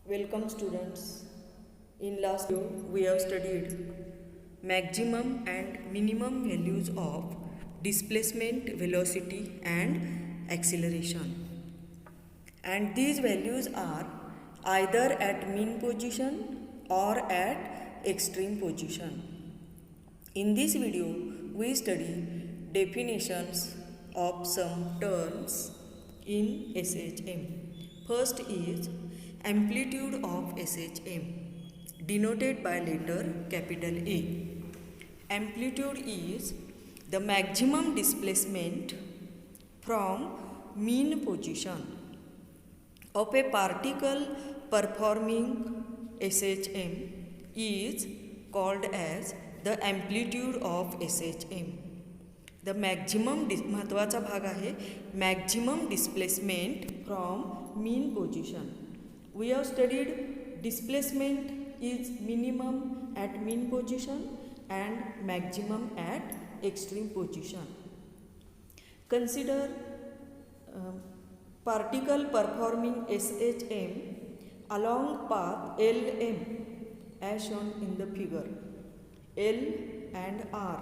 Welcome students. In last video we have studied maximum and minimum values of displacement, velocity and acceleration. And these values are either at mean position or at extreme position. In this video we study definitions of some terms in SHM. First is amplitude of SHM, denoted by letter capital A. Amplitude is the maximum displacement from mean position of a particle performing SHM is called as the amplitude of SHM. The maximum महत्वाचा भाग आहे maximum displacement from mean position. We have studied displacement is minimum at mean position and maximum at extreme position. Consider particle performing SHM along path LM as shown in the figure. L and R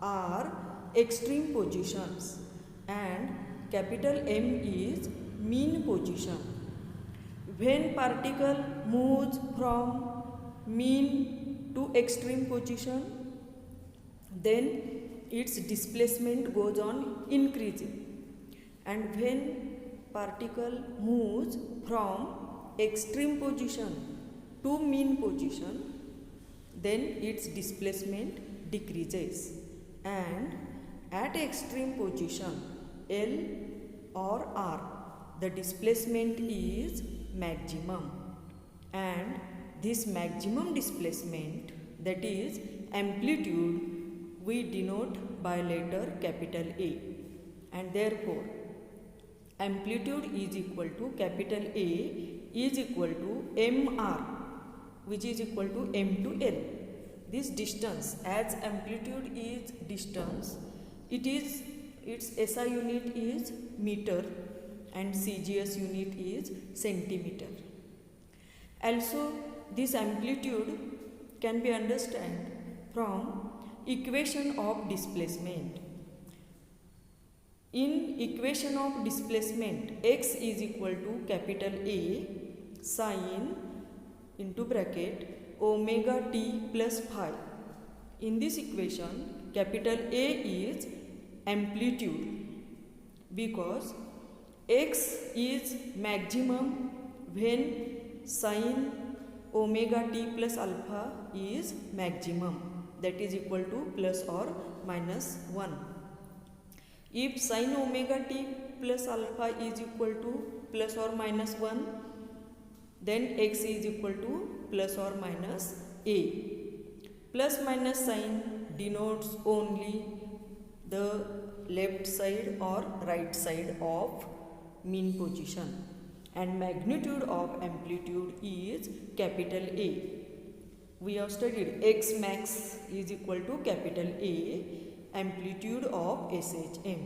are extreme positions and capital M is mean position. When particle moves from mean to extreme position, then its displacement goes on increasing, and when particle moves from extreme position to mean position, then its displacement decreases, and at extreme position L or R the displacement is maximum, and this maximum displacement, that is amplitude, we denote by letter capital A, and therefore amplitude is equal to capital A is equal to MR, which is equal to M to L. This distance, as amplitude is distance, its SI unit is meter and CGS unit is centimeter. Also, this amplitude can be understood from equation of displacement. In equation of displacement, x is equal to capital A sine into bracket omega t plus phi. In this equation, capital A is amplitude because x is maximum when sine omega t plus alpha is maximum, that is equal to plus or minus 1. If sine omega t plus alpha is equal to plus or minus 1, then x is equal to plus or minus a. Plus minus sign denotes only the left side or right side of mean position, and magnitude of amplitude is capital A. We have studied x max is equal to capital A, amplitude of SHM.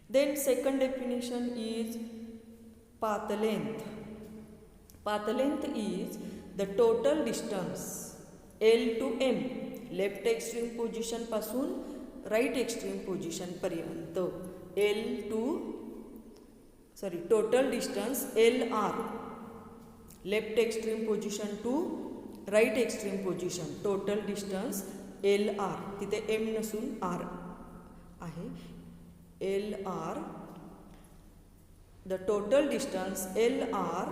Then second definition is path length. Path length is the total distance L to M, left extreme position पासून right extreme position पर्यंत total distance LR, left extreme position to right extreme position, total distance LR, तिथे M नसून R आहे. LR, the total distance LR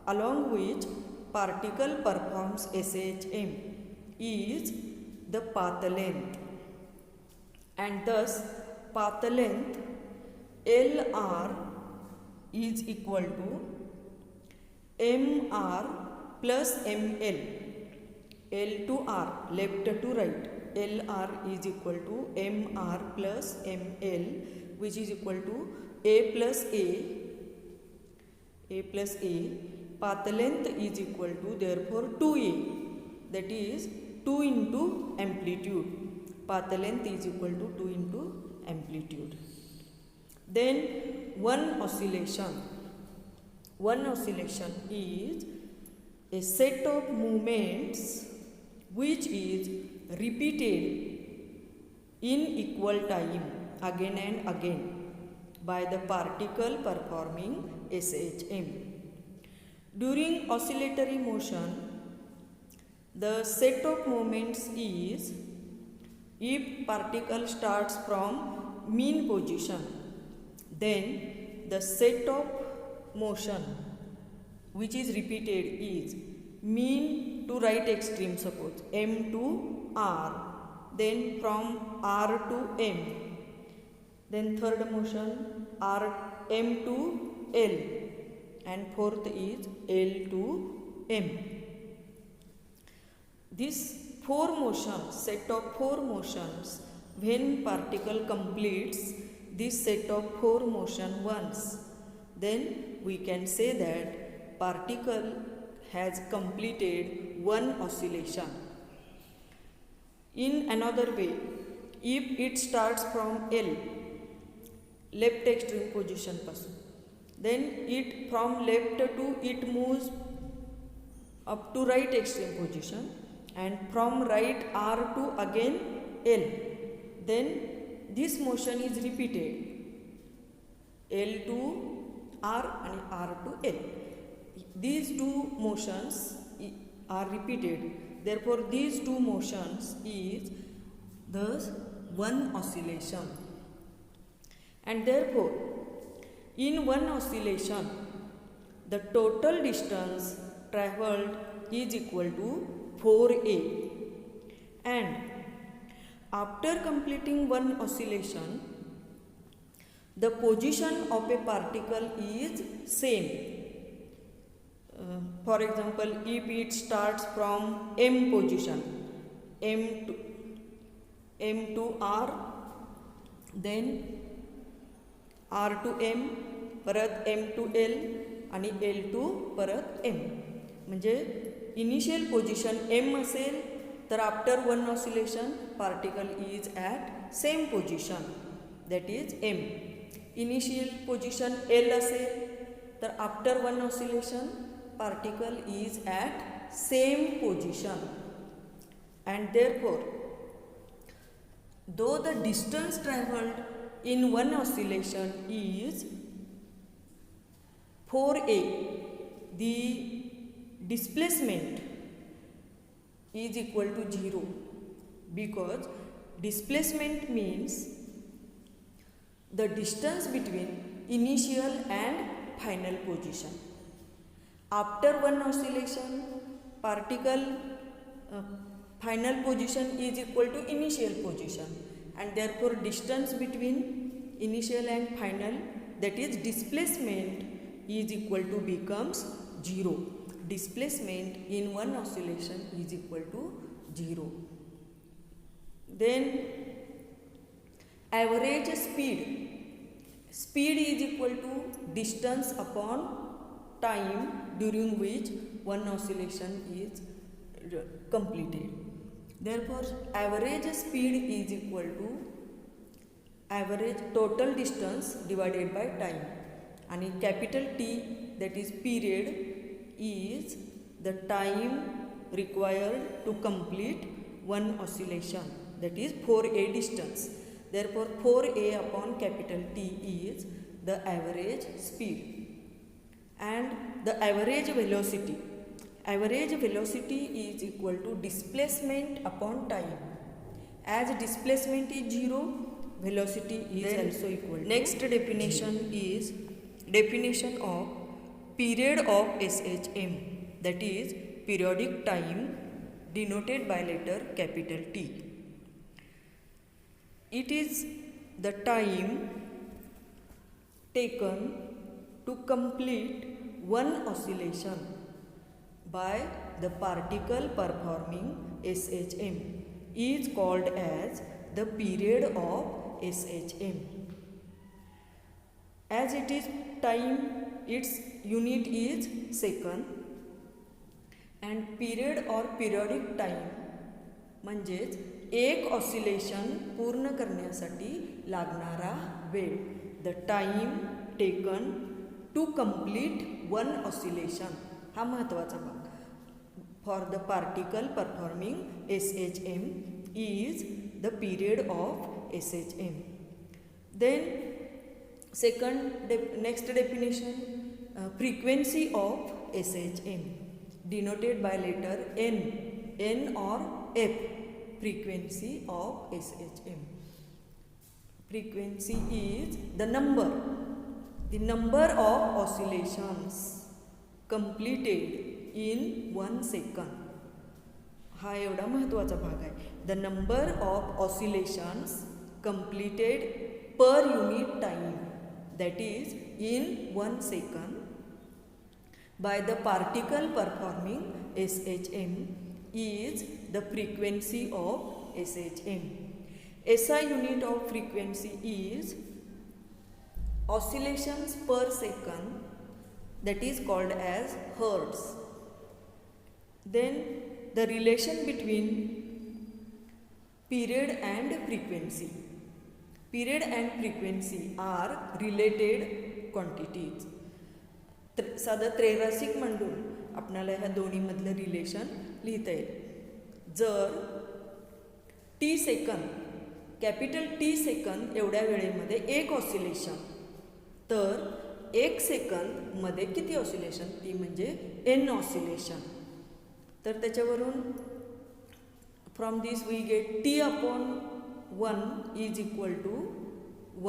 along which particle performs SHM is the path length, and thus path length LR is equal to MR plus ML, L to R, left to right, LR is equal to MR plus ML, which is equal to A plus A. Path length is equal to therefore 2A, that is 2 into amplitude. Path length is equal to 2 into amplitude. Then one oscillation is a set of movements which is repeated in equal time again and again by the particle performing SHM. During oscillatory motion, the set of moments is if particle starts from mean position, then the set of motion which is repeated is mean to right extreme, suppose M to R, then from R to M, then third motion M to L, and fourth is L to M. This set of four motions, when particle completes this set of four motion once, then we can say that particle has completed one oscillation. In another way, if it starts from L, left extreme position pasun, then it from left to it moves up to right extreme position, and from right R to again L, then this motion is repeated, L to R and R to L. These two motions are repeated, therefore these two motions is the one oscillation, and therefore in one oscillation the total distance travelled is equal to 4a, and after completing one oscillation the position of a particle is same. For example, if it starts from M position, M to R, then R to M, परत M to L आणि L to परत M, म्हणजे initial position M असेल तर after one oscillation particle is at same position, that is M. Initial position L असेल तर after one oscillation particle is at same position, and therefore though the distance travelled in one oscillation is 4a, the displacement is equal to 0, because displacement means the distance between initial and final position. After one oscillation, particle final position is equal to initial position, and therefore distance between initial and final, that is displacement, is equal to becomes 0. Displacement in one oscillation is equal to 0. Then average speed is equal to distance upon time during which one oscillation is completed. Therefore average speed is equal to average total distance divided by time, and capital T, that is period, is the time required to complete one oscillation, that is 4a distance. Therefore 4a upon capital T is the average speed. And the average velocity is equal to displacement upon time. As displacement is 0, velocity is then also equal to next definition 0. Is definition of period of SHM, that is periodic time, denoted by letter capital T. It is the time taken to complete one oscillation by the particle performing SHM is called as the period of SHM. As it is time, its unit is second, and period or periodic time म्हणजेच एक oscillation पूर्ण करण्यासाठी लागणारा वेळ, the time taken to complete one oscillation, हा महत्त्वाचा भाग. for the particle performing SHM is the period of SHM. Then next definition, frequency of SHM denoted by letter N or F. Frequency of SHM. Frequency is the number of oscillations completed in 1 second. हा एवढा महत्त्वाचा भाग आहे. The number of oscillations completed per unit time, that is in 1 second, by the particle performing SHM is the frequency of SHM. SI unit of frequency is oscillations per second, that is called as hertz. Then the relation between period and frequency. Period and frequency are related quantities. साधं त्रैरासिक मांडून आपणाला ह्या दोन्हीमधलं relation लिहिता येईल. जर T second, capital T second एवढ्या वेळेमध्ये एक ऑसिलेशन, तर 1 सेकंदमध्ये किती ऑसिलेशन? ती म्हणजे एन ऑसिलेशन. तर त्याच्यावरून from this we get t upon 1 is equal to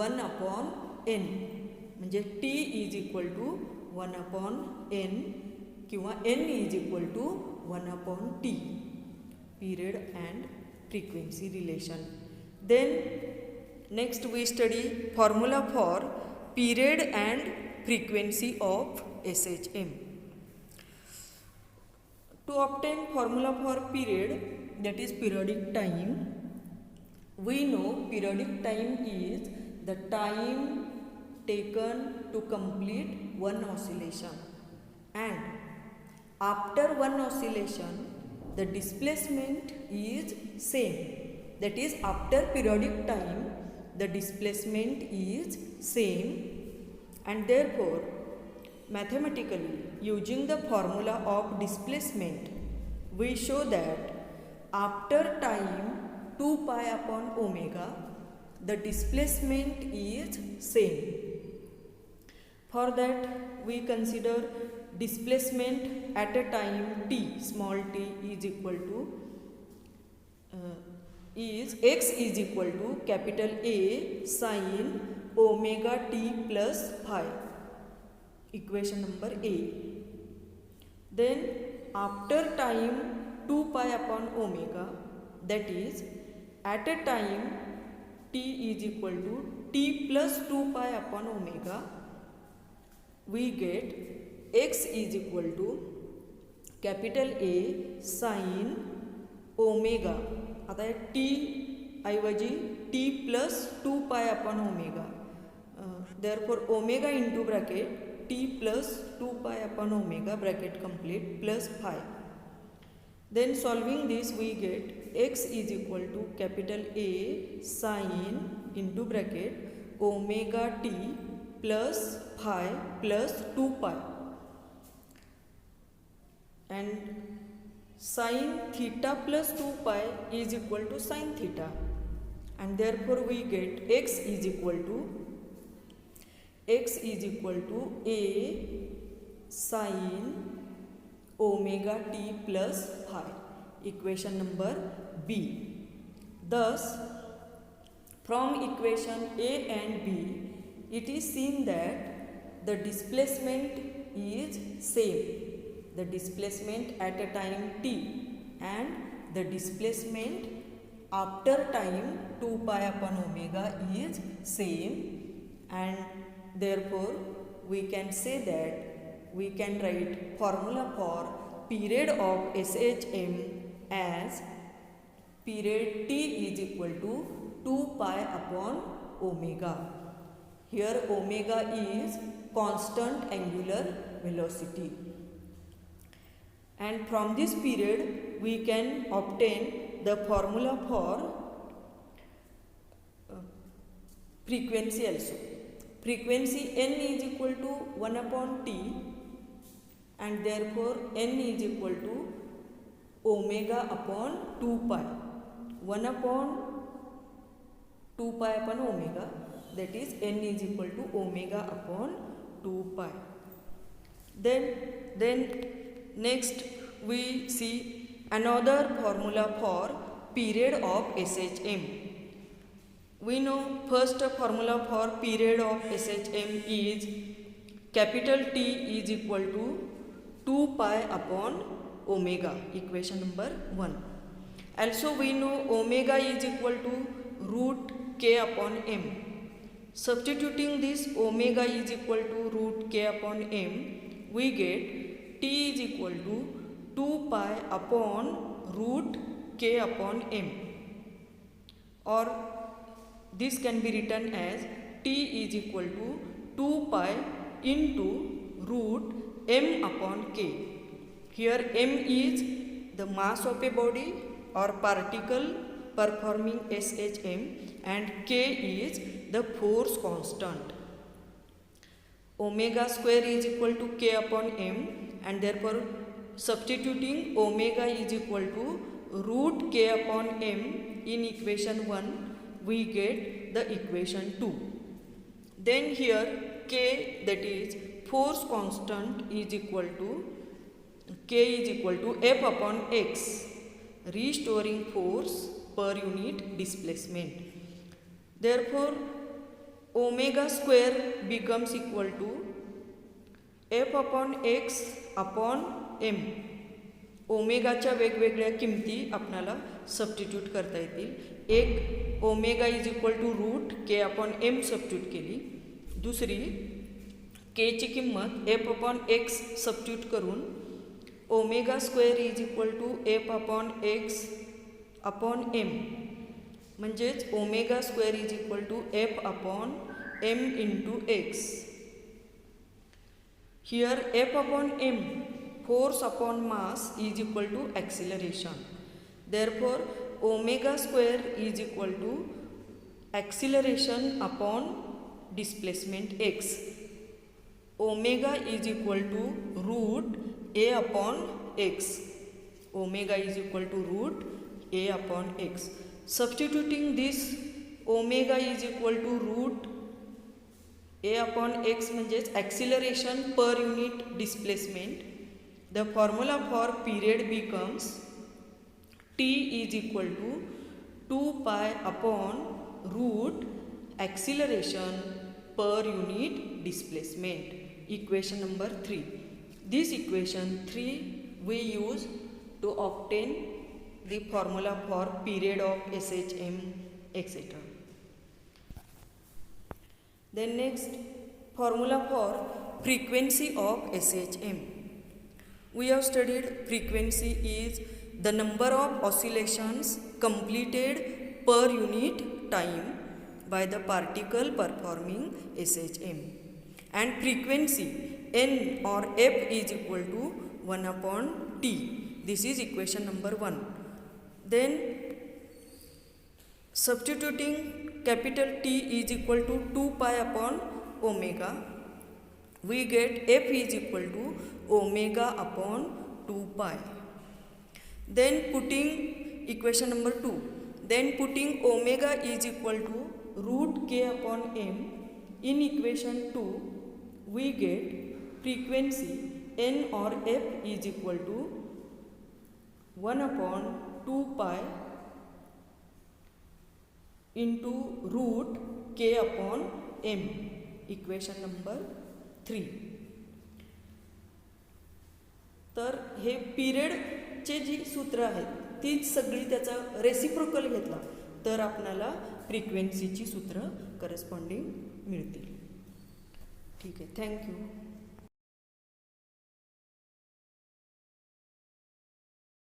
1 upon n, म्हणजे t is equal to 1 upon n किंवा n is equal to 1 upon t. Period and frequency relation. Then next we study formula for period and frequency of SHM. To obtain formula for period, that is periodic time, we know periodic time is the time taken to complete one oscillation, and after one oscillation the displacement is same. That is, after periodic time the displacement is same, and therefore mathematically using the formula of displacement we show that after time 2 pi upon omega the displacement is same. For that we consider displacement at a time t, small t is equal to x is equal to capital A sin omega t plus phi, equation number A. Then after time 2 pi upon omega, that is at a time t is equal to t plus 2 pi upon omega, we get x is equal to capital A sin omega. आता t ऐवजी t plus 2 pi upon omega, therefore omega into bracket t plus 2 pi upon omega bracket complete plus phi. Then solving this we get x is equal to capital A sin into bracket omega t plus phi plus 2 pi, and sin theta plus 2 pi is equal to sin theta, and therefore we get x is equal to A sin omega t plus phi, equation number B. Thus from equation A and B it is seen that the displacement is same. The displacement at a time t and the displacement after time 2 pi upon omega is same, and therefore we can say that we can write formula for period of SHM as period t is equal to 2 pi upon omega. Here omega is constant angular velocity. And from this period we can obtain the formula for frequency also. Frequency n is equal to 1 upon t, and therefore n is equal to omega upon 2 pi 1 upon 2 pi upon omega, that is n is equal to omega upon 2 pi. Then next we see another formula for period of SHM. We know first formula for period of SHM is capital T is equal to 2 pi upon omega, equation number 1. Also we know omega is equal to root k upon m. Substituting this omega is equal to root k upon m, we get t is equal to 2 pi upon root k upon m, or this can be written as t is equal to 2 pi into root m upon k. Here m is the mass of a body or particle performing SHM and k is the force constant. Omega square is equal to k upon m, and therefore substituting omega is equal to root k upon m in equation 1, we get the equation 2. Then here k, that is force constant, is equal to k is equal to F upon x, restoring force per unit displacement. Therefore omega square becomes equal to F upon x upon m. ओमेगाच्या वेगवेगळ्या किमती आपणाला substitute करता येतील. एक omega is equal to root k upon m substitute केली, दुसरी k ची किंमत एफ अपॉन एक्स सबस्टिट्यूट करून omega square is equal to f upon x upon m, म्हणजेच omega square is equal to f upon m into x. Here f upon m, force upon mass, is equal to acceleration. Therefore omega square is equal to acceleration upon displacement x. Omega is equal to root a upon x. Omega is equal to root a upon x. Substituting this omega is equal to root a upon x म्हणजेच acceleration per unit displacement. The formula for period becomes t is equal to 2 pi upon root acceleration per unit displacement. Equation number 3. This equation 3 we use to obtain the formula for period of SHM, etc. Then next, formula for frequency of SHM. We have studied frequency is the number of oscillations completed per unit time by the particle performing SHM, and frequency n or f is equal to 1 upon t. This is equation number 1. Then substituting capital T is equal to 2 pi upon omega, we get f is equal to omega upon 2 pi. Then putting equation number 2, then putting omega is equal to root k upon m in equation 2, we get frequency n or f is equal to 1 upon 2 pi into root k upon m. Equation number 3. तर हे पिरियडचे जी सूत्र आहेत तीच सगळी त्याचा reciprocal घेतला तर आपल्याला फ्रिक्वेन्सीची सूत्र करस्पॉन्डिंग मिळतील. ठीक आहे, थँक्यू.